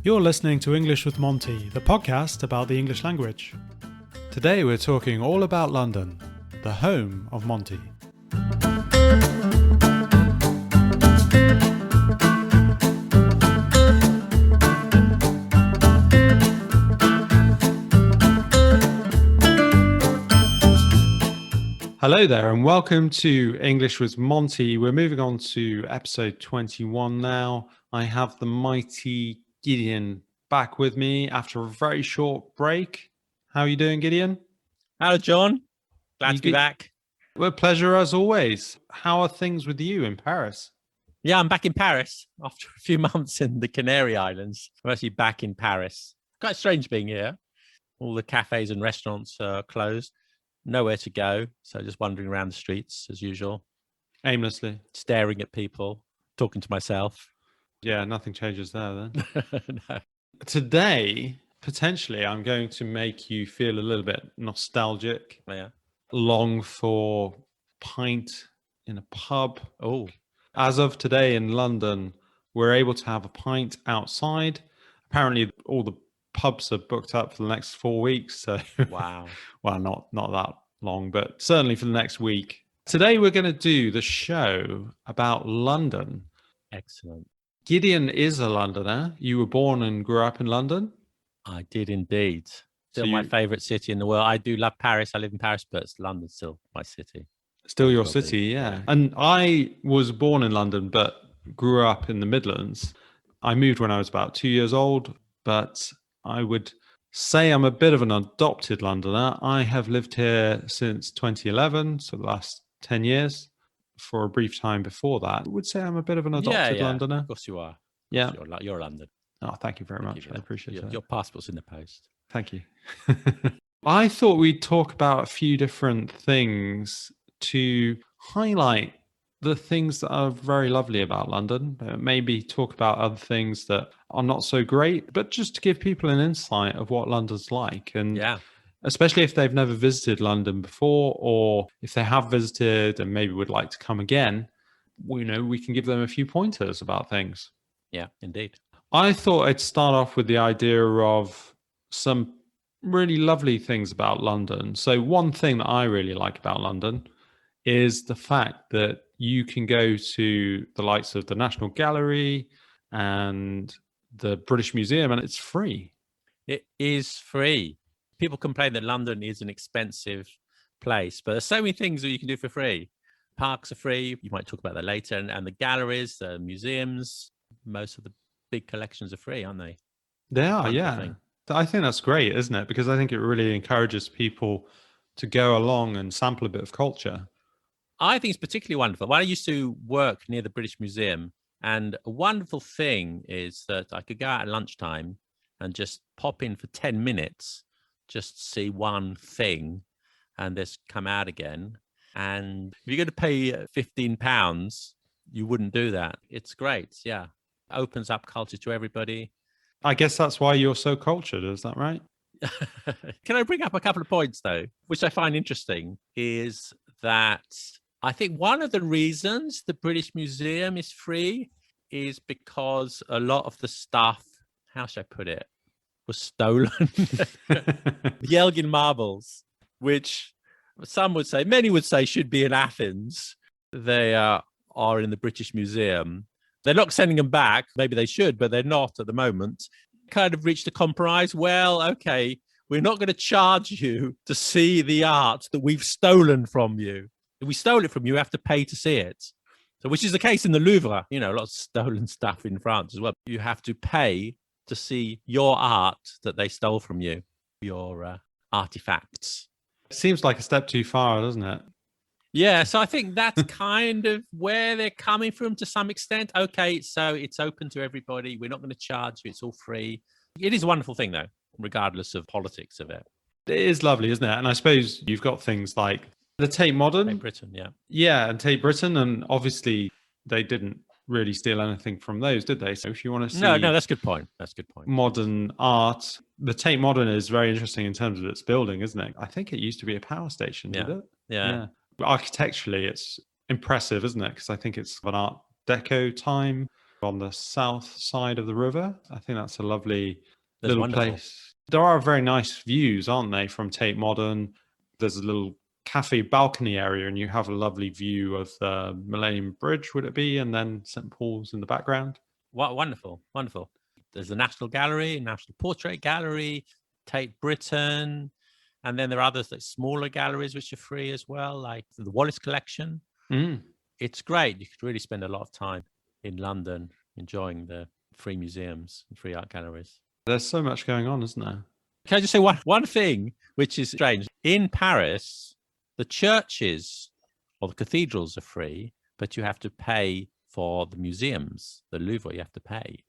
You're listening to English with Monty, the podcast about the English language. Today we're talking all about London, the home of Monty. Hello there and welcome to English with Monty. We're moving on to episode 21 now. I have the mighty Gideon back with me after a very short break. How are you doing, Gideon? Hello, John. Glad to be back. Well, pleasure as always. How are things with you in Paris? Yeah, I'm back in Paris after a few months in the Canary Islands. I'm actually back in Paris. Quite strange being here. All the cafes and restaurants are closed. Nowhere to go. So just wandering around the streets as usual. Aimlessly. Staring at people, talking to myself. Yeah, nothing changes there then. No. Today, potentially, I'm going to make you feel a little bit nostalgic. Yeah. Long for pint in a pub. Oh. As of today in London, we're able to have a pint outside. Apparently, all the pubs are booked up for the next 4 weeks. So, wow. Well, not that long, but certainly for the next week. Today, we're going to do the show about London. Excellent. Gideon is a Londoner. You were born and grew up in London? I did indeed. Still my favourite city in the world. I do love Paris. I live in Paris, but London's still my city. Still your city, yeah. And I was born in London, but grew up in the Midlands. I moved when I was about 2 years old, but I would say I'm a bit of an adopted Londoner. I have lived here since 2011, so the last 10 years. For a brief time before that, I would say I'm a bit of an adopted Londoner. Of course you are. Yeah. You're London. Oh, thank you very much. I appreciate that. Your passport's in the post. Thank you. I thought we'd talk about a few different things to highlight the things that are very lovely about London. Maybe talk about other things that are not so great, but just to give people an insight of what London's like. And especially if they've never visited London before, or if they have visited and maybe would like to come again, we can give them a few pointers about things. Yeah, indeed. I thought I'd start off with the idea of some really lovely things about London. So one thing that I really like about London is the fact that you can go to the likes of the National Gallery and the British Museum and it's free. It is free. People complain that London is an expensive place, but there's so many things that you can do for free. Parks are free. You might talk about that later. And the galleries, the museums, most of the big collections are free, aren't they? They are, yeah. I think that's great, isn't it? Because I think it really encourages people to go along and sample a bit of culture. I think it's particularly wonderful. Well, I used to work near the British Museum, and a wonderful thing is that I could go out at lunchtime and just pop in for 10 minutes, just see one thing, and just come out again. And if you're going to pay £15, you wouldn't do that. It's great, yeah. Opens up culture to everybody. I guess that's why you're so cultured, is that right? Can I bring up a couple of points, though, which I find interesting, is that I think one of the reasons the British Museum is free is because a lot of the stuff, how should I put it, was stolen. The Elgin marbles, which some would say, many would say should be in Athens. They are in the British Museum. They're not sending them back. Maybe they should, but they're not at the moment. Kind of reached a compromise. Well, okay, we're not going to charge you to see the art that we've stolen from you. If we stole it from you, you have to pay to see it. So, which is the case in the Louvre. A lot of stolen stuff in France as well. You have to pay to see your art that they stole from you, your artifacts. It seems like a step too far, doesn't it? Yeah, so I think that's kind of where they're coming from to some extent. Okay, so it's open to everybody. We're not going to charge you. It's all free. It is a wonderful thing, though, regardless of politics of it. It is lovely, isn't it? And I suppose you've got things like the Tate Modern. Tate Britain, yeah. Yeah, and Tate Britain. And obviously, they didn't really steal anything from those, did they? So if you want to see... No, that's a good point. That's a good point. Modern art. The Tate Modern is very interesting in terms of its building, isn't it? I think it used to be a power station, did it? Yeah. Architecturally, it's impressive, isn't it? Because I think it's an Art Deco time. on the south side of the river. I think that's a lovely That's little wonderful. place. There are very nice views, aren't they, from Tate Modern? There's a little cafe balcony area, and you have a lovely view of the Millennium Bridge, would it be? And then St. Paul's in the background. Wonderful, wonderful. There's the National Gallery, National Portrait Gallery, Tate Britain, and then there are others like smaller galleries which are free as well, like the Wallace Collection. Mm. It's great. You could really spend a lot of time in London enjoying the free museums and free art galleries. There's so much going on, isn't there? Can I just say one thing which is strange? In Paris, the churches or the cathedrals are free, but you have to pay for the museums. The Louvre, you have to pay,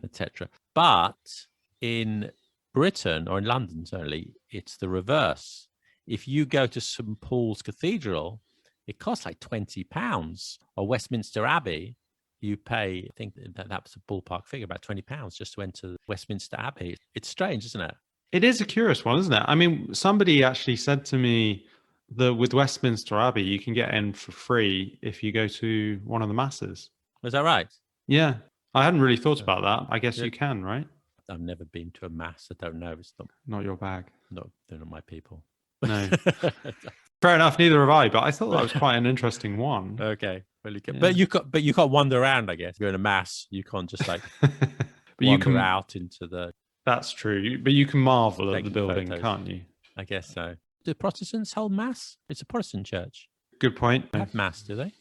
etc. But in Britain, or in London certainly, it's the reverse. If you go to St. Paul's Cathedral, it costs like £20. Or Westminster Abbey, you pay, I think that's a ballpark figure, about £20 just to enter Westminster Abbey. It's strange, isn't it? It is a curious one, isn't it? I mean, somebody actually said to me that with Westminster Abbey, you can get in for free if you go to one of the masses. Is that right? Yeah. I hadn't really thought about that. I guess you can, right? I've never been to a mass. I don't know. It's not your bag. No, they're not my people. No. Fair enough. Neither have I. But I thought that was quite an interesting one. Okay. Well, but you can't wander around. I guess if you're in a mass, you can't just like wander out into the. That's true. But you can marvel at the building, photos. Can't you? I guess so. Do Protestants hold mass? It's a Protestant church. Good point. They have mass, do they?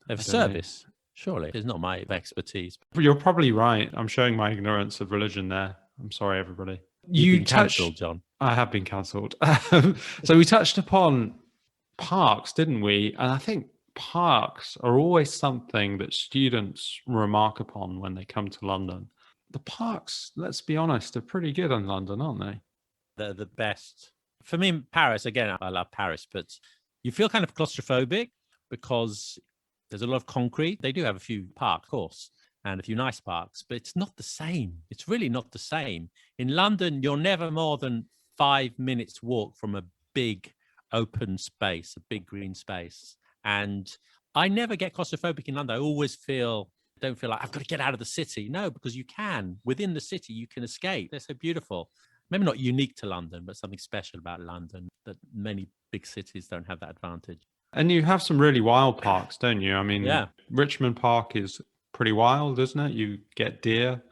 They have a service. Surely. It's not my expertise. You're probably right. I'm showing my ignorance of religion there. I'm sorry, everybody. You've been cancelled, John. I have been cancelled. So we touched upon parks, didn't we? And I think parks are always something that students remark upon when they come to London. The parks, let's be honest, are pretty good in London, aren't they? They're the best. For me, Paris, again, I love Paris, but you feel kind of claustrophobic because there's a lot of concrete. They do have a few parks, of course, and a few nice parks, but it's not the same. It's really not the same. In London, you're never more than 5 minutes walk from a big open space, a big green space. And I never get claustrophobic in London. I always don't feel like I've got to get out of the city. No, because you can. Within the city, you can escape. They're so beautiful. Maybe not unique to London, but something special about London that many big cities don't have that advantage. And you have some really wild parks, don't you? I mean, Richmond Park is pretty wild, isn't it? You get deer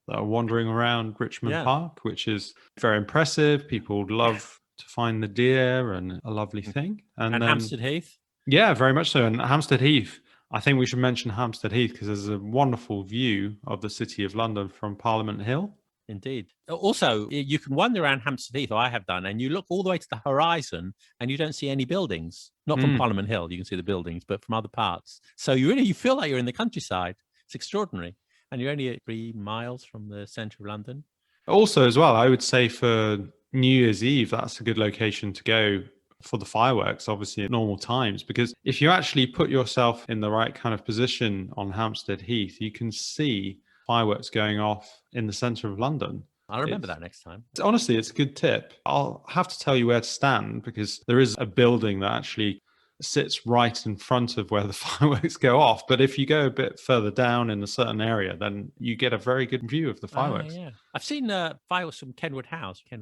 that are wandering around Richmond Park, which is very impressive. People love to find the deer and a lovely thing. And then, Hampstead Heath? Yeah, very much so. And Hampstead Heath, I think we should mention Hampstead Heath because there's a wonderful view of the city of London from Parliament Hill. Indeed. Also, you can wander around Hampstead Heath, or I have done, and you look all the way to the horizon and you don't see any buildings. Not from Parliament Hill, you can see the buildings, but from other parts. So you feel like you're in the countryside. It's extraordinary. And you're only 3 miles from the centre of London. Also, as well, I would say for New Year's Eve, that's a good location to go for the fireworks, obviously at normal times, because if you actually put yourself in the right kind of position on Hampstead Heath, you can see fireworks going off in the centre of London. I'll remember that next time. Honestly, it's a good tip. I'll have to tell you where to stand because there is a building that actually sits right in front of where the fireworks go off. But if you go a bit further down in a certain area, then you get a very good view of the fireworks. Yeah. I've seen fireworks from Kenwood House in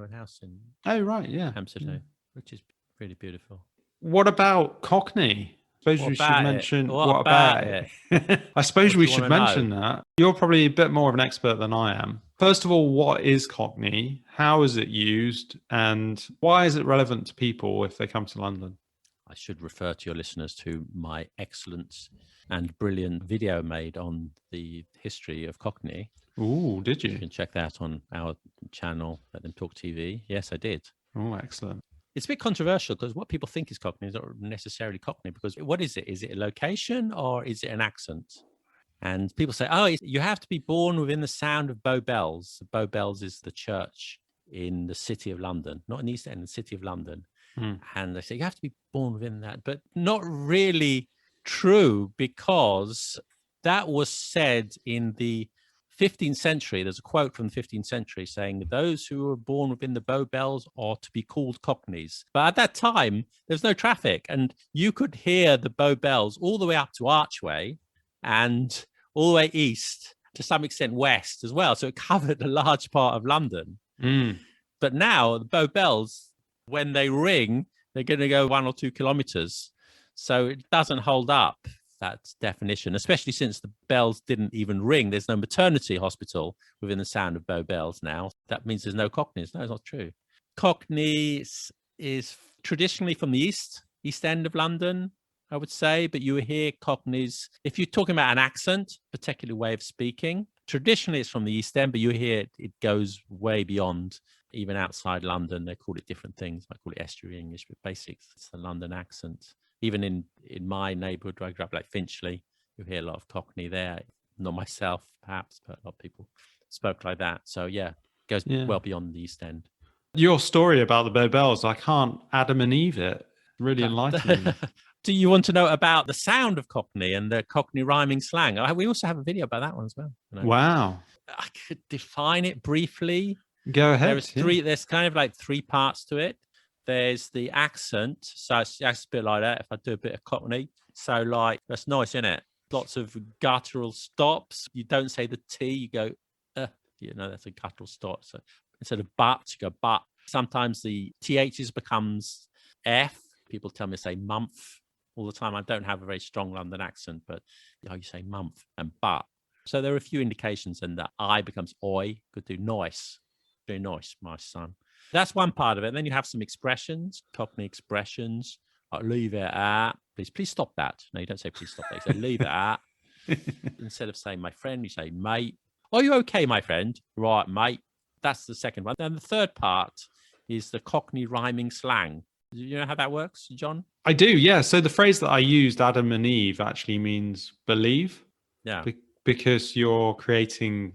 Hampstead, which is really beautiful. What about Cockney? I suppose we should mention what about it. I suppose we should mention that. You're probably a bit more of an expert than I am. First of all, what is Cockney? How is it used? And why is it relevant to people if they come to London? I should refer to your listeners to my excellent and brilliant video made on the history of Cockney. Ooh, did you? You can check that on our channel, Let Them Talk TV. Yes, I did. Oh, excellent. It's a bit controversial because what people think is Cockney is not necessarily Cockney, because what is it? Is it a location or is it an accent? And people say, you have to be born within the sound of Bow Bells. Bow Bells is the church in the city of London, not in the East End, in the city of London. And they say you have to be born within that, but not really true, because that was said in the 15th century. There's a quote from the 15th century saying those who were born within the Bow Bells are to be called Cockneys. But at that time, there's no traffic, and you could hear the Bow Bells all the way up to Archway and all the way east to some extent west as well. So it covered a large part of London. Mm. But now the Bow Bells, when they ring, they're going to go 1 or 2 kilometers. So it doesn't hold up, that definition, especially since the bells didn't even ring. There's no maternity hospital within the sound of Bow Bells now. That means there's no Cockneys. No, it's not true. Cockney is traditionally from the east end of London, I would say, but you hear Cockneys, if you're talking about an accent, particular way of speaking, traditionally it's from the East End, but you hear it goes way beyond, even outside London. They call it different things. I call it estuary English, but basically it's a London accent. Even in my neighbourhood where I grew up, like Finchley, you hear a lot of Cockney there. Not myself, perhaps, but a lot of people spoke like that. So yeah, it goes well beyond the East End. Your story about the Bow Bells, I can't Adam and Eve it. Really enlightening. Do you want to know about the sound of Cockney and the Cockney rhyming slang? We also have a video about that one as well. Wow. I could define it briefly. Go ahead. There's kind of like 3 parts to it. There's the accent. So it's a bit like that if I do a bit of Cockney. So like, that's nice, isn't it? Lots of guttural stops. You don't say the T, you go, that's a guttural stop. So instead of but, you go but. Sometimes the THs becomes F. People tell me to say month all the time. I don't have a very strong London accent, but you say month and but. So there are a few indications, and the I becomes oi. Could do nice. Very nice, my son. That's one part of it. And then you have some expressions, Cockney expressions. Like leave it at. Please stop that. No, you don't say please stop that. You say leave it at. Instead of saying my friend, you say mate. Are you okay, my friend? Right, mate. That's the second one. Then the third part is the Cockney rhyming slang. Do you know how that works, John? I do, yeah. So the phrase that I used, Adam and Eve, actually means believe. Yeah. Because you're creating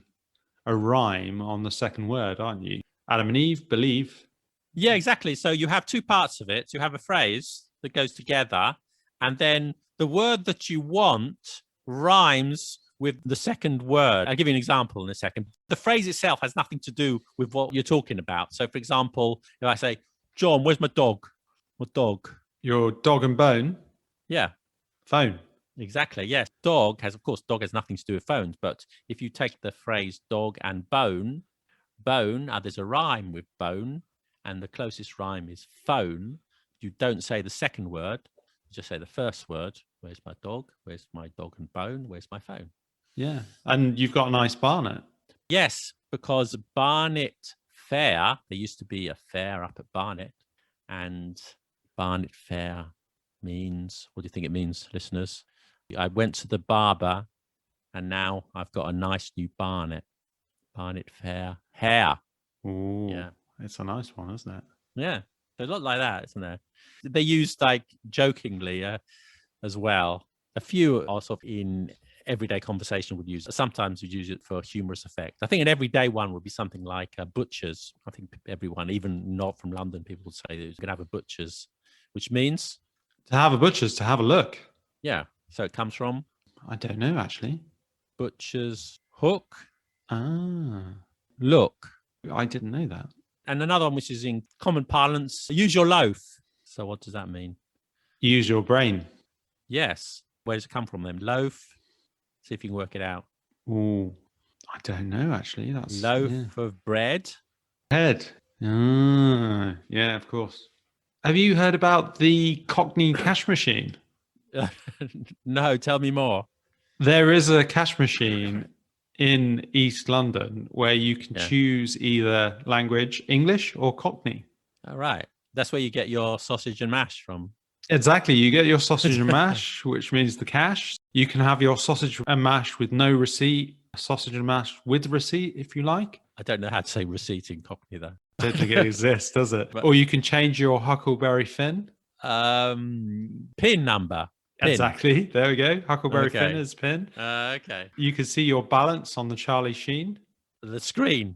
a rhyme on the second word, aren't you? Adam and Eve, believe. Yeah, exactly. So you have 2 parts of it. You have a phrase that goes together, and then the word that you want rhymes with the second word. I'll give you an example in a second. The phrase itself has nothing to do with what you're talking about. So, for example, if I say, John, where's my dog? What dog? Your dog and bone? Yeah. Phone. Exactly. Yes. Dog has nothing to do with phones. But if you take the phrase dog and bone, there's a rhyme with bone, and the closest rhyme is phone. You don't say the second word. You just say the first word. Where's my dog? Where's my dog and bone? Where's my phone? Yeah. And you've got a nice Barnet. Yes, because Barnet Fair, there used to be a fair up at Barnet, and Barnet Fair means, what do you think it means, listeners? I went to the barber, and now I've got a nice new Barnet. Barnet Fair hair. Ooh, yeah, it's a nice one, isn't it? Yeah, there's a lot like that, isn't there? They used like jokingly as well. A few also in everyday conversation would use. Sometimes you'd use it for humorous effect. I think an everyday one would be something like butchers. I think everyone, even not from London, people would say that you're going to have a butchers, which means to have a butcher's to have a look. Yeah. So it comes from? I don't know, actually. Butcher's hook. Look. I didn't know that. And another one, which is in common parlance, use your loaf. So what does that mean? Use your brain. Yes. Where does it come from then? Loaf. See if you can work it out. Ooh, I don't know, actually. That's loaf of bread. Head. Yeah, of course. Have you heard about the Cockney cash machine? No, tell me more. There is a cash machine in East London where you can choose either language, English or Cockney. All right. That's where you get your sausage and mash from. Exactly. You get your sausage and mash, which means the cash. You can have your sausage and mash with no receipt, sausage and mash with receipt if you like. I don't know how to say receipt in Cockney though. I don't think it exists, does it? But, or you can change your Huckleberry Finn. PIN number. PIN. Exactly. There we go. Huckleberry Finn is PIN. Okay. You can see your balance on the Charlie Sheen. The screen.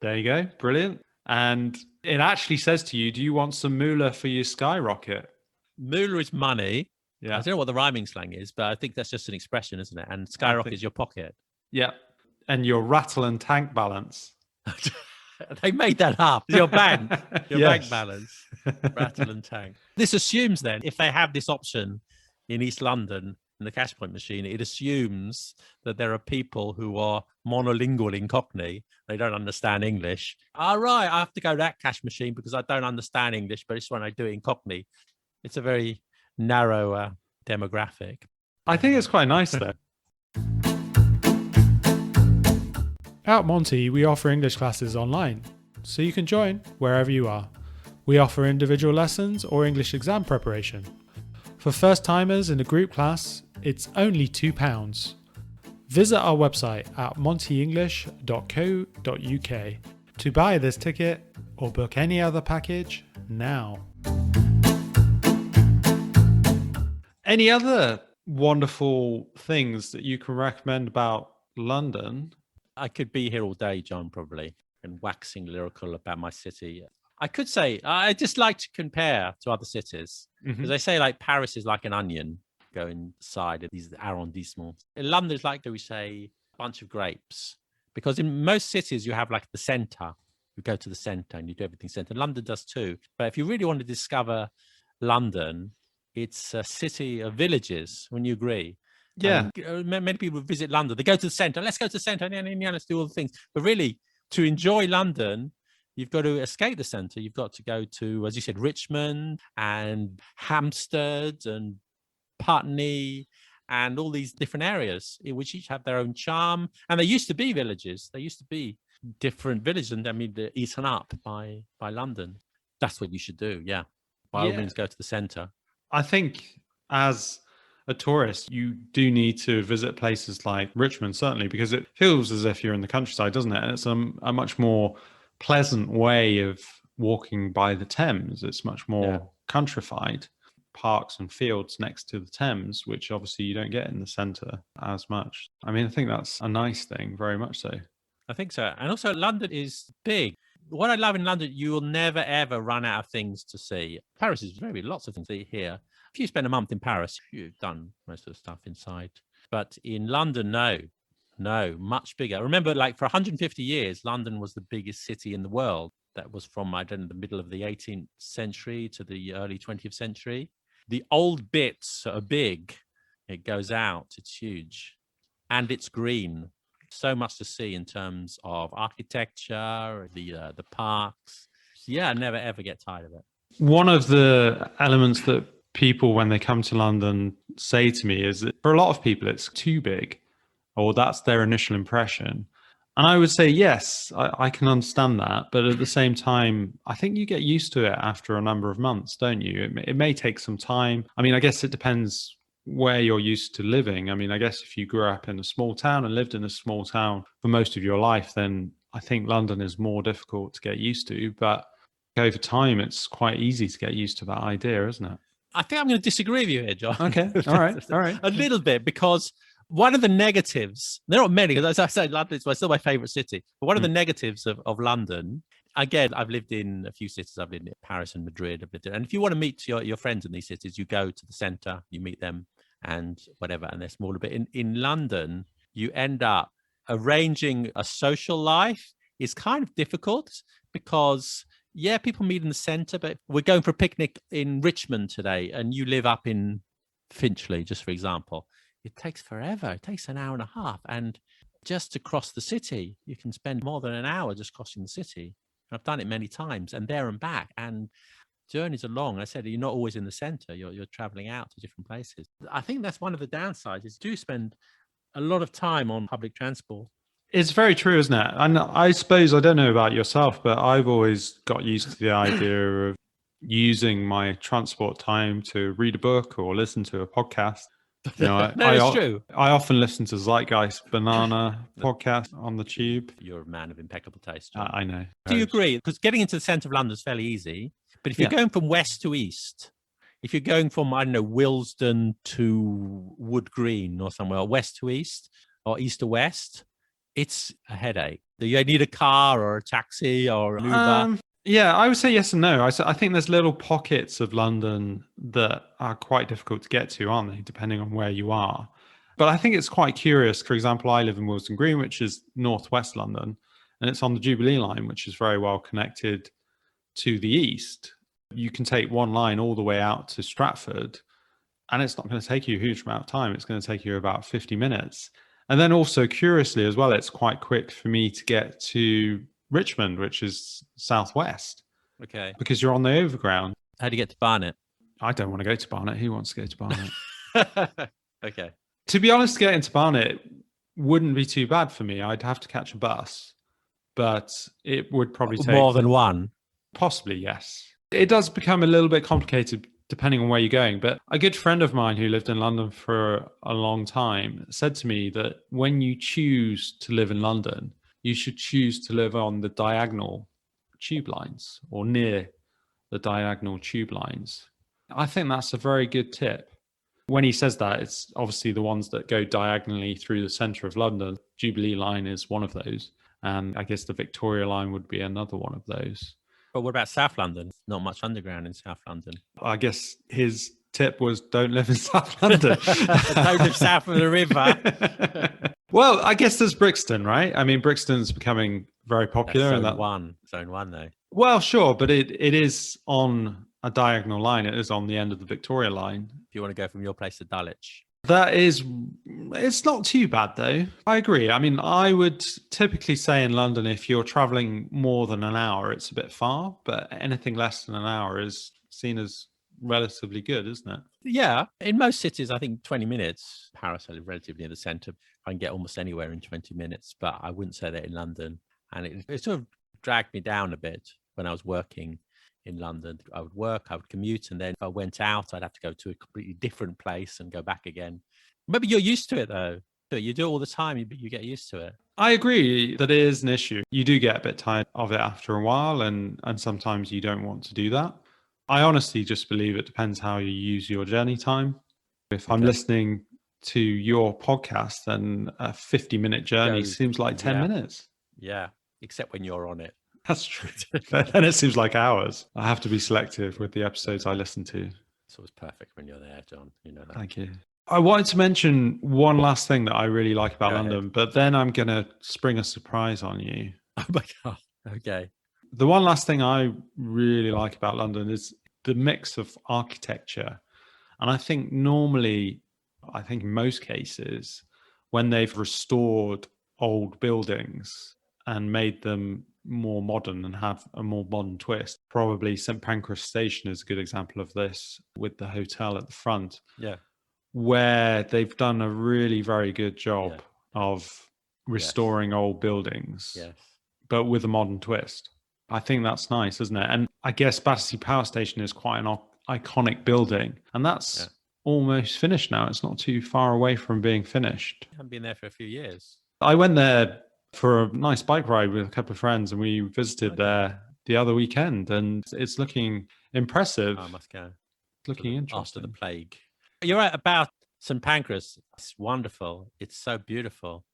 There you go. Brilliant. And it actually says to you, do you want some moolah for your skyrocket? Moolah is money. Yeah. I don't know what the rhyming slang is, but I think that's just an expression, isn't it? And skyrocket is your pocket. Yeah. And your rattle and tank balance. They made that up. Your bank. Your bank balance. Rattle and tank. This assumes then, if they have this option in East London, in the cash point machine, it assumes that there are people who are monolingual in Cockney. They don't understand English. All right, I have to go to that cash machine because I don't understand English, but it's when I do it in Cockney. It's a very narrow demographic. I think it's quite nice though. At Monty, we offer English classes online, so you can join wherever you are. We offer individual lessons or English exam preparation. For first timers in a group class, it's only £2. Visit our website at montyenglish.co.uk to buy this ticket or book any other package now. Any other wonderful things that you can recommend about London? I could be here all day, John, probably, and waxing lyrical about my city. I could say I just like to compare to other cities because they say like Paris is like an onion. Go inside of these arrondissements. In London, it's like, do we say, a bunch of grapes? Because in most cities, you have like the centre. You go to the centre and you do everything centre. London does too. But if you really want to discover London, it's a city of villages. Wouldn't you agree? Yeah. Many people visit London. They go to the centre. Let's go to the centre. Let's do all the things. But really, to enjoy London, you've got to escape the centre. You've got to go to, as you said, Richmond and Hampstead and Putney and all these different areas, which each have their own charm. And they used to be villages. They used to be different villages. And I mean, they're eaten up by London. That's what you should do. Yeah. By all means, go to the centre. I think as a tourist, you do need to visit places like Richmond, certainly, because it feels as if you're in the countryside, doesn't it? And it's a much more pleasant way of walking by the Thames. It's much more countrified, parks and fields next to the Thames, which obviously you don't get in the centre as much. I mean, I think that's a nice thing, very much so. I think so. And also London is big. What I love in London, you will never, ever run out of things to see. Paris is very lots of things to see here. If you spend a month in Paris, you've done most of the stuff inside. But in London, no, much bigger. Remember, like for 150 years, London was the biggest city in the world. That was from, I don't know, the middle of the 18th century to the early 20th century. The old bits are big. It goes out. It's huge. And it's green. So much to see in terms of architecture, the parks. Yeah, never, ever get tired of it. One of the elements that people, when they come to London, say to me is that for a lot of people, it's too big, or that's their initial impression. And I would say, yes, I can understand that. But at the same time, I think you get used to it after a number of months, don't you? It may take some time. I mean, I guess it depends where you're used to living. I mean, I guess if you grew up in a small town and lived in a small town for most of your life, then I think London is more difficult to get used to. But over time, it's quite easy to get used to that idea, isn't it? I think I'm going to disagree with you here, John. Okay. All right. A little bit, because one of the negatives, there aren't many, because as I said, London is still my favorite city. But one of the negatives of London, again, I've lived in a few cities. I've lived in Paris and Madrid. And if you want to meet your friends in these cities, you go to the centre, you meet them and whatever, and they're smaller. But in London, you end up arranging a social life is kind of difficult because, yeah, people meet in the centre, but we're going for a picnic in Richmond today and you live up in Finchley, just for example. It takes forever. It takes an hour and a half. And just to cross the city, you can spend more than an hour just crossing the city. I've done it many times and there and back. And journeys are long. I said, you're not always in the centre. You're travelling out to different places. I think that's one of the downsides is do spend a lot of time on public transport. It's very true, isn't it? And I suppose, I don't know about yourself, but I've always got used to the idea of using my transport time to read a book or listen to a podcast. You know, It's true. I often listen to Zeitgeist Banana podcast on the tube. You're a man of impeccable taste, John. I know. Do you agree? Because getting into the centre of London is fairly easy. But if you're going from west to east, if you're going from, I don't know, Willesden to Wood Green or somewhere, west to east or east to west, it's a headache. You need a car or a taxi or an Uber. Yeah, I would say yes and no. I think there's little pockets of London that are quite difficult to get to, aren't they, depending on where you are. But I think it's quite curious. For example, I live in Willesden Green, which is northwest London, and it's on the Jubilee line, which is very well connected to the east. You can take one line all the way out to Stratford and it's not going to take you a huge amount of time. It's going to take you about 50 minutes. And then also, curiously as well, it's quite quick for me to get to Richmond, which is southwest, Okay. because you're on the overground. How do you get to Barnet? I don't want to go to Barnet. Who wants to go to Barnet? Okay. To be honest, getting to Barnet wouldn't be too bad for me. I'd have to catch a bus, but it would probably take More than one. Possibly, yes. It does become a little bit complicated depending on where you're going. But a good friend of mine who lived in London for a long time said to me that when you choose to live in London, you should choose to live on the diagonal tube lines or near the diagonal tube lines. I think that's a very good tip. When he says that, it's obviously the ones that go diagonally through the centre of London. Jubilee line is one of those. And I guess the Victoria line would be another one of those. But what about South London? Not much underground in South London. I guess his tip was don't live in South London. Don't live south of the river. Well, I guess there's Brixton, right? I mean, Brixton's becoming very popular. That's zone one, though. Well, sure, but it is on a diagonal line. It is on the end of the Victoria line. If you want to go from your place to Dulwich. It's not too bad though. I agree. I mean, I would typically say in London, if you're traveling more than an hour, it's a bit far, but anything less than an hour is seen as relatively good, isn't it? Yeah. In most cities, I think 20 minutes. Paris, I live relatively near the centre. I can get almost anywhere in 20 minutes, but I wouldn't say that in London. And it sort of dragged me down a bit when I was working in London. I would work, I would commute, and then if I went out, I'd have to go to a completely different place and go back again. Maybe you're used to it though. You do it all the time, you get used to it. I agree that it is an issue. You do get a bit tired of it after a while, and sometimes you don't want to do that. I honestly just believe it depends how you use your journey time. If I'm listening to your podcast, then a 50-minute journey seems like 10 minutes. Yeah, except when you're on it. That's true. Then it seems like hours. I have to be selective with the episodes I listen to. It's always perfect when you're there, John. You know that. Thank you. I wanted to mention one last thing that I really like about London, but then I'm going to spring a surprise on you. Oh my God. Okay. The one last thing I really like about London is the mix of architecture. And I think normally, in most cases, when they've restored old buildings and made them more modern and have a more modern twist, probably St Pancras Station is a good example of this with the hotel at the front. Yeah. Where they've done a really very good job of restoring old buildings, but with a modern twist. I think that's nice, isn't it? And I guess Battersea Power Station is quite an iconic building, and that's almost finished now. It's not too far away from being finished. I haven't been there for a few years. I went there for a nice bike ride with a couple of friends, and we visited there the other weekend, and it's looking impressive. I must go. It's looking interesting. After the plague. You're right about St Pancras. It's wonderful. It's so beautiful.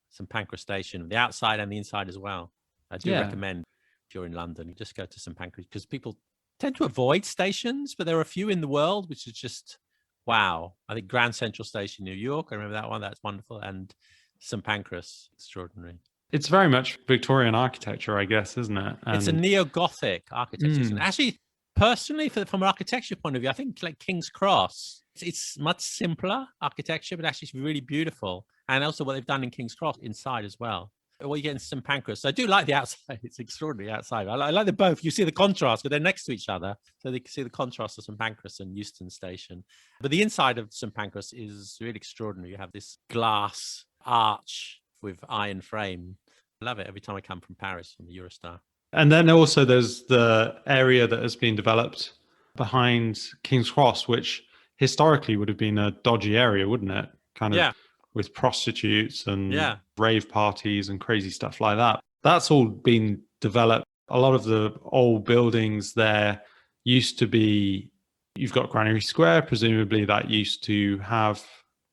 St Pancras Station, the outside and the inside as well. I do recommend if you're in London, you just go to St Pancras, because people tend to avoid stations, but there are a few in the world which is just wow. I think Grand Central Station, New York, I remember that one. That's wonderful. And St Pancras, extraordinary. It's very much Victorian architecture, I guess, isn't it? And it's a neo-Gothic architecture. And actually, personally, from an architecture point of view, I think like King's Cross, it's much simpler architecture, but actually it's really beautiful. And also what they've done in King's Cross inside as well. What you get in St Pancras. So I do like the outside. It's extraordinary outside. I like them both. You see the contrast, because they're next to each other. So they can see the contrast of St Pancras and Euston Station. But the inside of St Pancras is really extraordinary. You have this glass arch with iron frame. I love it every time I come from Paris on the Eurostar. And then also there's the area that has been developed behind King's Cross, which historically would have been a dodgy area, wouldn't it? Kind of with prostitutes and rave parties and crazy stuff like that. That's all been developed. A lot of the old buildings there used to be, you've got Granary Square, presumably that used to have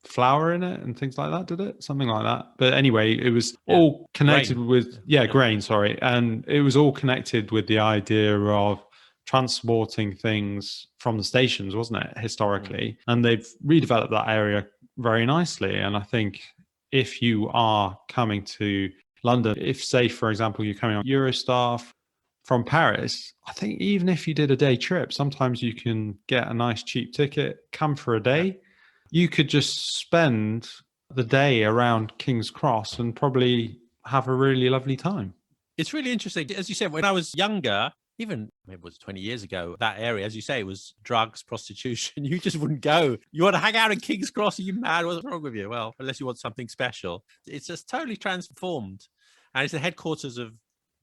flour in it and things like that, did it? Something like that. But anyway, it was all connected with, grain, sorry. And it was all connected with the idea of transporting things from the stations, wasn't it, historically? And they've redeveloped that area very nicely. And I think if you are coming to London, if, say, for example, you're coming on Eurostar, from Paris, I think even if you did a day trip, sometimes you can get a nice cheap ticket, come for a day. You could just spend the day around King's Cross and probably have a really lovely time. It's really interesting. As you said, when I was younger, even maybe it was 20 years ago, that area, as you say, was drugs, prostitution. You just wouldn't go. You want to hang out in King's Cross? Are you mad? What's wrong with you? Well, unless you want something special. It's just totally transformed. And it's the headquarters of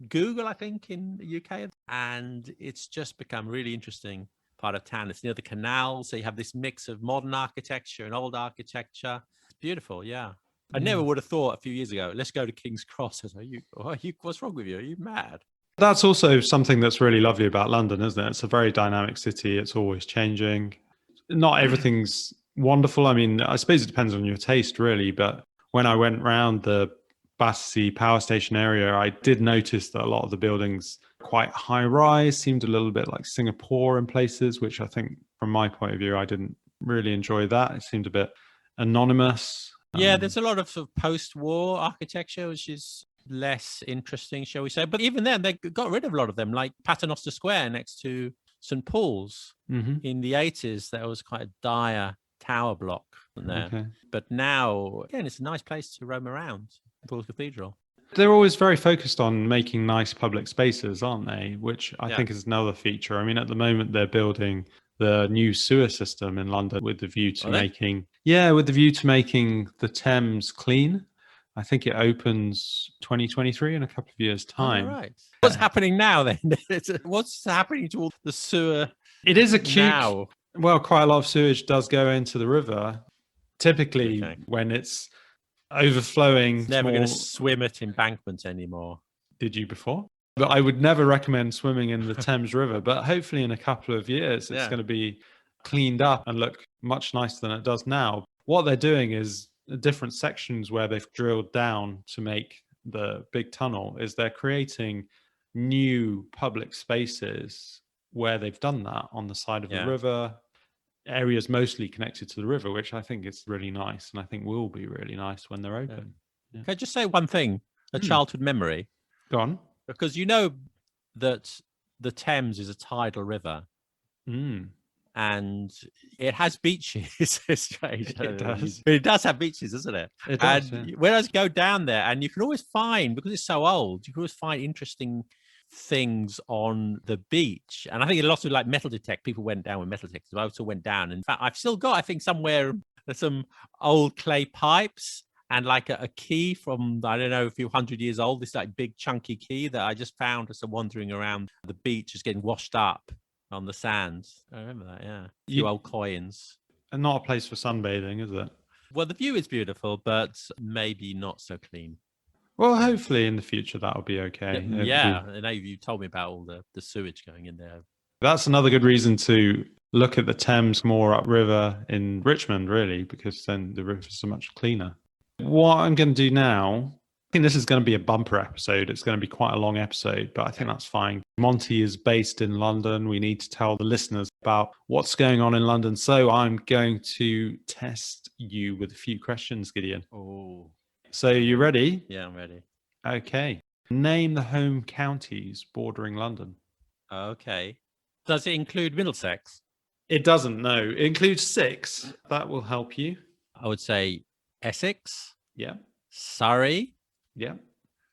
Google, I think, in the UK. And it's just become really interesting part of town. It's near the canal. So you have this mix of modern architecture and old architecture. It's beautiful. Yeah. I never would have thought a few years ago, let's go to King's Cross. I was like, what's wrong with you? Are you mad? That's also something that's really lovely about London, isn't it? It's a very dynamic city. It's always changing. Not everything's wonderful. I mean, I suppose it depends on your taste, really. But when I went round the Battersea power station area, I did notice that a lot of the buildings quite high rise, seemed a little bit like Singapore in places, which I think from my point of view, I didn't really enjoy that. It seemed a bit anonymous. Yeah, there's a lot of, sort of post-war architecture, which is less interesting, shall we say. But even then, they got rid of a lot of them, like Paternoster Square next to St. Paul's in the 80s. That was quite a dire tower block there. Okay. But now, again, it's a nice place to roam around, Paul's Cathedral. They're always very focused on making nice public spaces, aren't they? Which I think is another feature. I mean, at the moment, they're building the new sewer system in London with the view to making the Thames clean. I think it opens 2023 in a couple of years' time. Oh, right. What's happening now then? What's happening to all the sewer? It is acute now. Well, quite a lot of sewage does go into the river. Typically, when it's overflowing, it's never going to swim at embankments anymore. Did you before? But I would never recommend swimming in the Thames River. But hopefully in a couple of years, it's going to be cleaned up and look much nicer than it does now. What they're doing is different sections where they've drilled down to make the big tunnel is they're creating new public spaces where they've done that on the side of the river, areas mostly connected to the river, which I think is really nice. And I think will be really nice when they're open. Can I just say one thing, a childhood memory? Go on. Because you know that the Thames is a tidal river. And it has beaches. It's strange. It does. It does have beaches, doesn't it? It does, and when I go down there, and you can always find, because it's so old, you can always find interesting things on the beach. And I think a lot of like metal detect, people went down with metal detectors. I also went down. In fact, I've still got, I think somewhere, some old clay pipes and like a key from, I don't know, a few hundred years old, this like big chunky key that I just found as I'm wandering around the beach, just getting washed up on the sands. I remember that, yeah. A few old coins. And not a place for sunbathing, is it? Well, the view is beautiful, but maybe not so clean. Well, hopefully in the future that'll be okay. Yeah, I know you told me about all the sewage going in there. That's another good reason to look at the Thames more upriver in Richmond, really, because then the rivers are much cleaner. What I'm going to do now, I think this is going to be a bumper episode. It's going to be quite a long episode, but I think that's fine. Monty is based in London. We need to tell the listeners about what's going on in London. So I'm going to test you with a few questions, Gideon. Oh. So you ready? Yeah, I'm ready. Okay. Name the home counties bordering London. Okay. Does it include Middlesex? It doesn't, no. It includes 6. That will help you. I would say Essex. Yeah. Surrey. Yeah.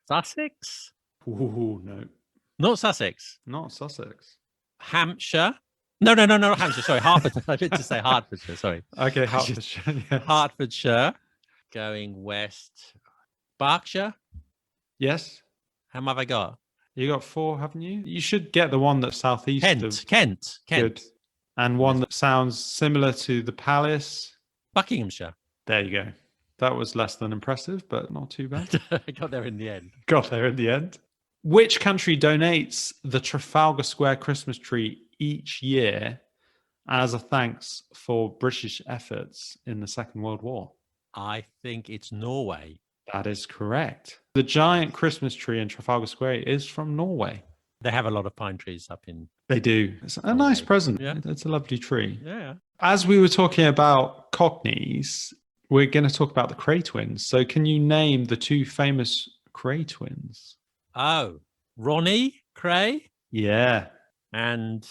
Sussex? Ooh, no. Not Sussex. Not Sussex. Hampshire. No, not Hampshire. Sorry, Hertfordshire. I meant to say Hertfordshire. Sorry. Okay, Hertfordshire. Yes. Hertfordshire. Going west. Berkshire. Yes. How many have I got? You got 4, haven't you? You should get the one that's southeast of Kent. Good. And one that sounds similar to the Palace. Buckinghamshire. There you go. That was less than impressive, but not too bad. I got there in the end. Got there in the end. Which country donates the Trafalgar Square Christmas tree each year as a thanks for British efforts in the Second World War? I think it's Norway. That is correct. The giant Christmas tree in Trafalgar Square is from Norway. They have a lot of pine trees up in... They do. It's a nice present. Yeah. It's a lovely tree. Yeah. As we were talking about Cockneys, we're going to talk about the Cray twins. So can you name the 2 famous Cray twins? Oh, Ronnie Cray Yeah. And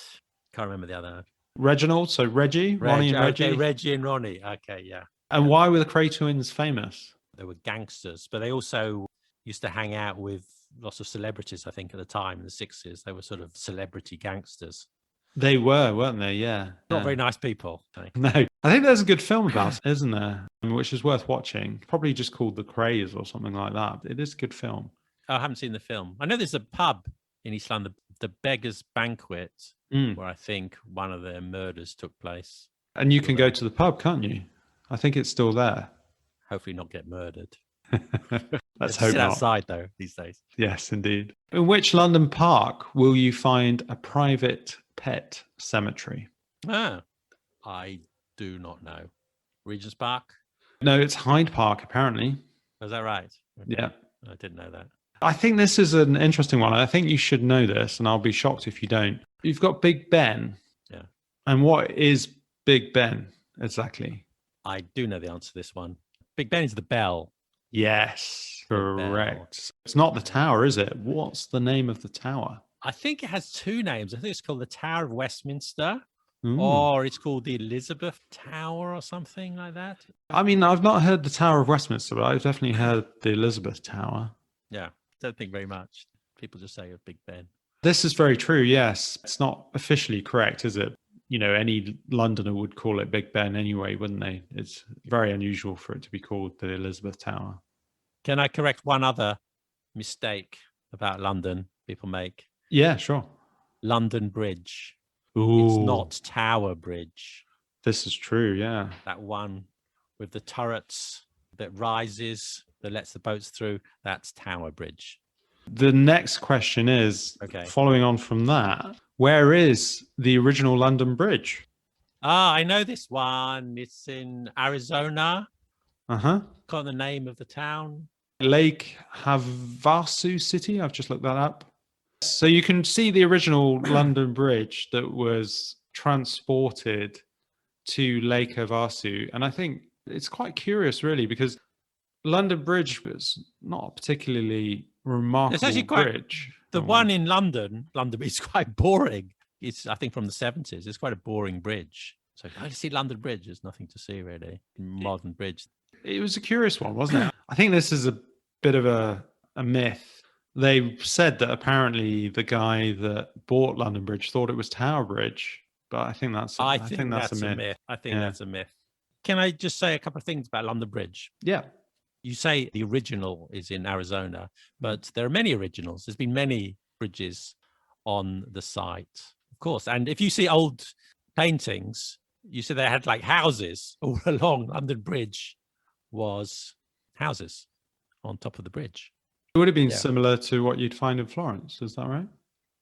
can't remember the other. Reginald, so Reggie, Ronnie and Reggie. Okay, Reggie and Ronnie. Okay, yeah. And why were the Cray twins famous? They were gangsters, but they also used to hang out with lots of celebrities, I think, at the time in the 60s. They were sort of celebrity gangsters. They were, weren't they? Yeah. Not very nice people. No. I think there's a good film about it, isn't there? Which is worth watching. Probably just called The Craze or something like that. It is a good film. I haven't seen the film. I know there's a pub in East London, the Beggar's Banquet, where I think one of their murders took place. And you can go to the pub, can't you? I think it's still there. Hopefully not get murdered. Let's hope sit not. outside, though, these days. Yes, indeed. In which London park will you find a private pet cemetery? I do not know. Regent's Park? No, it's Hyde Park, apparently. Is that right? Okay. Yeah. I didn't know that. I think this is an interesting one. I think you should know this, and I'll be shocked if you don't. You've got Big Ben. Yeah. And what is Big Ben exactly? I do know the answer to this one. Big Ben is the bell. Yes, correct. Bell. It's not the tower, is it? What's the name of the tower? I think it has two names. I think it's called the Tower of Westminster, Ooh. or it's called the Elizabeth Tower or something like that. I mean, I've not heard the Tower of Westminster, but I've definitely heard the Elizabeth Tower. Yeah, don't think very much. People just say Big Ben. This is very true, yes. It's not officially correct, is it? You know, any Londoner would call it Big Ben anyway, wouldn't they? It's very unusual for it to be called the Elizabeth Tower. Can I correct one other mistake about London people make? Yeah, sure. London Bridge. Ooh, It's not Tower Bridge. This is true, yeah. That one with the turrets that rises, that lets the boats through, that's Tower Bridge. The next question is, following on from that, where is the original London Bridge? I know this one. It's in Arizona. Uh-huh. Got the name of the town. Lake Havasu City. I've just looked that up. So you can see the original London Bridge that was transported to Lake Havasu. And I think it's quite curious, really, because London Bridge was not a particularly remarkable bridge. The one in London is quite boring. It's, I think, from the 70s. It's quite a boring bridge. So go to see London Bridge. There's nothing to see, really. Modern bridge. It was a curious one, wasn't it? I think this is a bit of a myth. They said that apparently the guy that bought London Bridge thought it was Tower Bridge, but I think that's I think that's a myth. I think that's a myth. Can I just say a couple of things about London Bridge? Yeah. You say the original is in Arizona, but there are many originals. There's been many bridges on the site, of course. And if you see old paintings, you see they had like houses all along. London Bridge was houses on top of the bridge. It would have been similar to what you'd find in Florence. Is that right?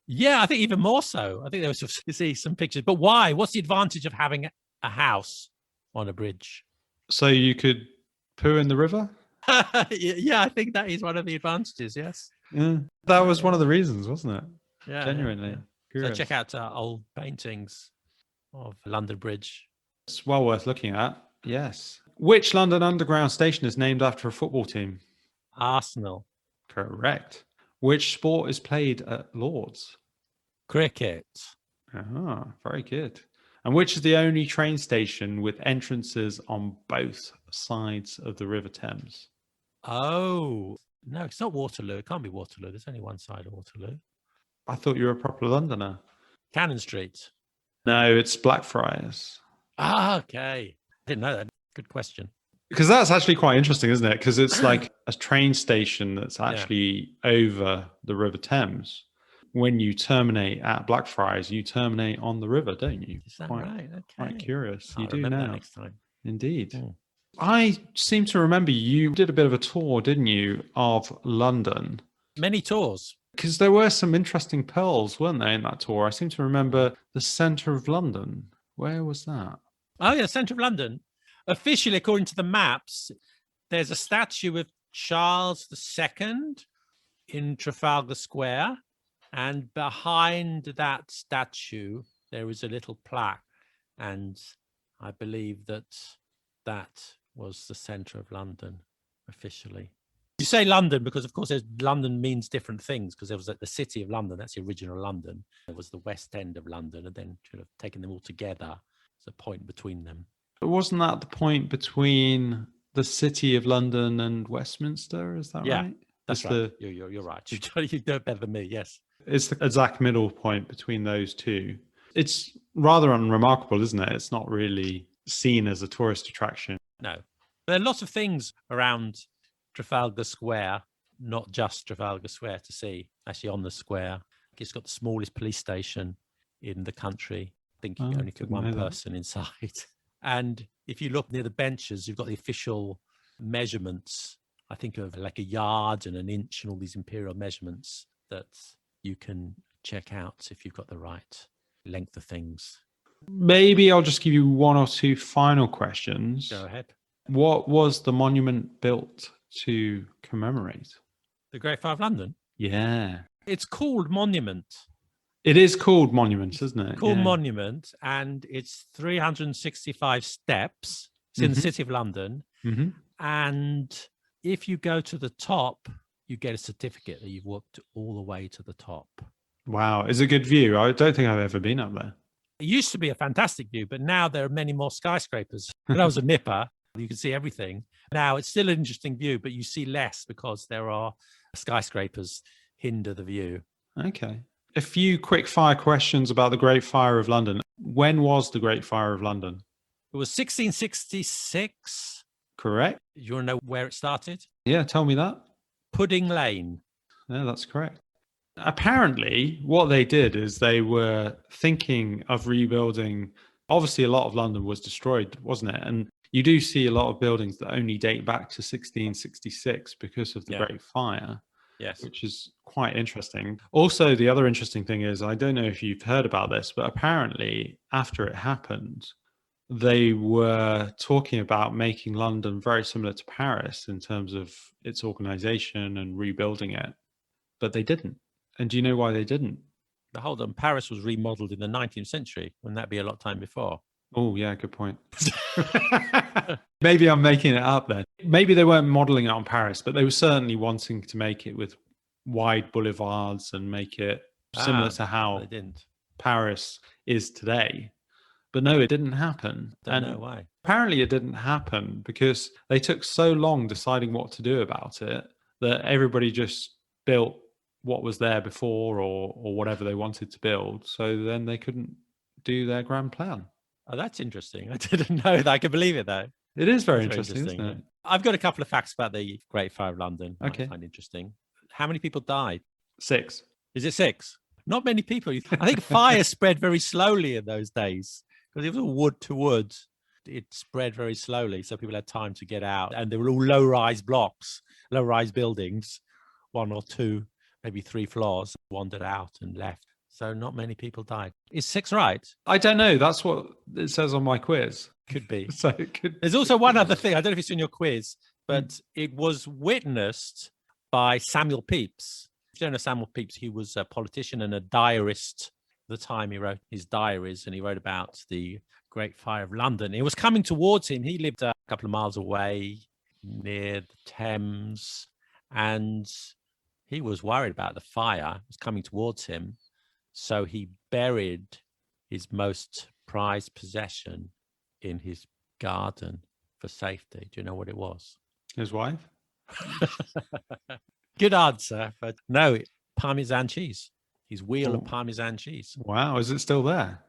Yeah, I think even more so. I think there was, you see some pictures. But why? What's the advantage of having a house on a bridge? So you could poo in the river? Yeah, I think that is one of the advantages, yes. Yeah, that was one of the reasons, wasn't it? Yeah. Genuinely. Yeah. So check out old paintings of London Bridge. It's well worth looking at, yes. Which London Underground station is named after a football team? Arsenal. Correct. Which sport is played at Lord's? Cricket. Ah, very good. And which is the only train station with entrances on both sides of the River Thames? Oh, no, it's not Waterloo. It can't be Waterloo. There's only one side of Waterloo. I thought you were a proper Londoner. Cannon Street. No, it's Blackfriars. Ah, okay. Didn't know that. Good question. Because that's actually quite interesting, isn't it? Because it's like a train station that's actually over the River Thames. When you terminate at Blackfriars, you terminate on the river, don't you? Is that right? Okay. Quite curious. I'll you do remember now. that next time. Indeed. I seem to remember you did a bit of a tour, didn't you, of London? Many tours. Because there were some interesting pearls, weren't there, in that tour? I seem to remember the centre of London. Where was that? Oh, yeah, centre of London. Officially, according to the maps, there's a statue of Charles II in Trafalgar Square. And behind that statue, there is a little plaque. And I believe that was the centre of London, officially. You say London because, of course, London means different things, because there was the City of London. That's the original London. There was the West End of London, and then sort of taking them all together as a point between them. But wasn't that the point between the City of London and Westminster? Is that Yeah, right? That's It's right. You're right. You know better than me. Yes. It's the exact middle point between those two. It's rather unremarkable, isn't it? It's not really seen as a tourist attraction. No. There are lots of things around Trafalgar Square, not just Trafalgar Square, to see. Actually, on the square, it's got the smallest police station in the country. I think you can only fit one person inside. And if you look near the benches, you've got the official measurements. I think of like a yard and an inch and all these imperial measurements that you can check out if you've got the right length of things. Maybe I'll just give you one or two final questions. Go ahead. What was the monument built to commemorate? The Great Fire of London? Yeah. It's called Monument. It is called Monument, isn't it? Called Monument, and it's 365 steps. It's in the City of London. Mm-hmm. And if you go to the top, you get a certificate that you've walked all the way to the top. Wow. It's a good view. I don't think I've ever been up there. It used to be a fantastic view, but now there are many more skyscrapers. When I was a nipper, you could see everything. Now it's still an interesting view, but you see less because there are skyscrapers hinder the view. Okay. A few quick fire questions about the Great Fire of London. When was the Great Fire of London? It was 1666. Correct. You want to know where it started? Yeah, tell me that. Pudding Lane. Yeah, that's correct. Apparently, what they did is they were thinking of rebuilding. Obviously, a lot of London was destroyed, wasn't it? And you do see a lot of buildings that only date back to 1666 because of the Great Fire. Yes. Which is quite interesting. Also, the other interesting thing is, I don't know if you've heard about this, but apparently after it happened, they were talking about making London very similar to Paris in terms of its organization and rebuilding it, but they didn't. And do you know why they didn't? Hold on, Paris was remodeled in the 19th century. Wouldn't that be a lot of time before? Oh, yeah, good point. Maybe I'm making it up then. Maybe they weren't modeling it on Paris, but they were certainly wanting to make it with wide boulevards and make it similar to how they didn't. Paris is today. But no, it didn't happen. Don't know why. Apparently it didn't happen because they took so long deciding what to do about it that everybody just built what was there before or whatever they wanted to build. So then they couldn't do their grand plan. Oh, that's interesting. I didn't know that. I can believe it, though. It is very interesting, isn't it? I've got a couple of facts about the Great Fire of London. Okay. I find interesting. How many people died? 6. Is it 6? Not many people. I think fire spread very slowly in those days because it was all wood to wood. It spread very slowly, so people had time to get out. And they were all low-rise blocks, low-rise buildings, 1 or 2, maybe 3 floors, wandered out and left. So not many people died. Is 6 right? I don't know. That's what it says on my quiz. Could be. So it could. There's also one other thing. I don't know if it's in your quiz, but it was witnessed by Samuel Pepys. If you don't know Samuel Pepys, he was a politician and a diarist at the time. He wrote his diaries and he wrote about the Great Fire of London. It was coming towards him. He lived a couple of miles away near the Thames, and he was worried about the fire. It was coming towards him. So he buried his most prized possession in his garden for safety. Do you know what it was? His wife? Good answer, but no, Parmesan cheese. His wheel of Parmesan cheese. Wow, is it still there?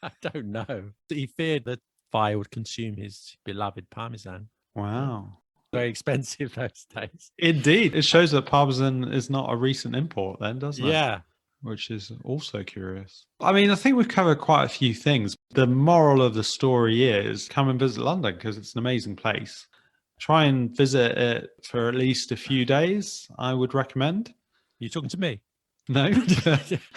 I don't know. He feared that fire would consume his beloved Parmesan. Wow. Very expensive those days. Indeed. It shows that Parmesan is not a recent import then, doesn't it? Yeah. Which is also curious. I mean, I think we've covered quite a few things. The moral of the story is come and visit London because it's an amazing place. Try and visit it for at least a few days, I would recommend. You talking to me? No,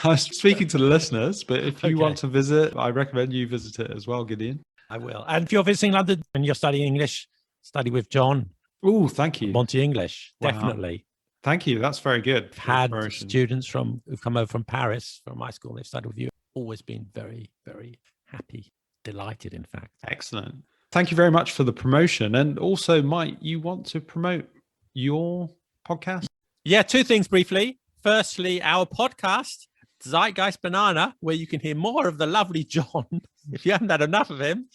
I was speaking to the listeners, but if you want to visit, I recommend you visit it as well, Gideon. I will. And if you're visiting London and you're studying English, study with Jon. Oh, thank you. Monty English, Wow. definitely. Thank you. That's very good. I've had students who've come over from Paris, from my school, they've studied with you. Always been very, very happy, delighted, in fact. Excellent. Thank you very much for the promotion. And also, Mike, you want to promote your podcast? Yeah, two things briefly. Firstly, our podcast, Zeitgeist Banana, where you can hear more of the lovely Jon if you haven't had enough of him.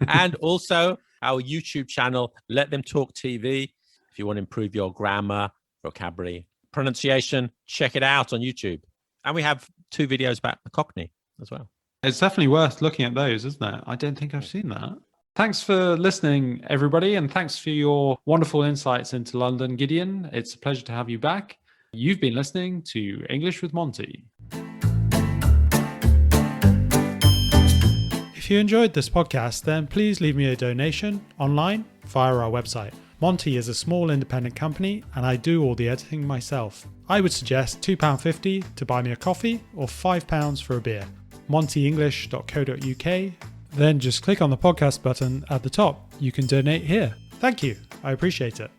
And also our YouTube channel, Let Them Talk TV. If you want to improve your grammar, vocabulary, pronunciation, check it out on YouTube. And we have 2 videos about the Cockney as well. It's definitely worth looking at those, isn't it? I don't think I've seen that. Thanks for listening, everybody, and thanks for your wonderful insights into London, Gideon. It's a pleasure to have you back. You've been listening to English with Monty. If you enjoyed this podcast, then please leave me a donation online via our website. Monty is a small independent company and I do all the editing myself. I would suggest £2.50 to buy me a coffee or £5 for a beer. montyenglish.co.uk. Then just click on the podcast button at the top. You can donate here. Thank you. I appreciate it.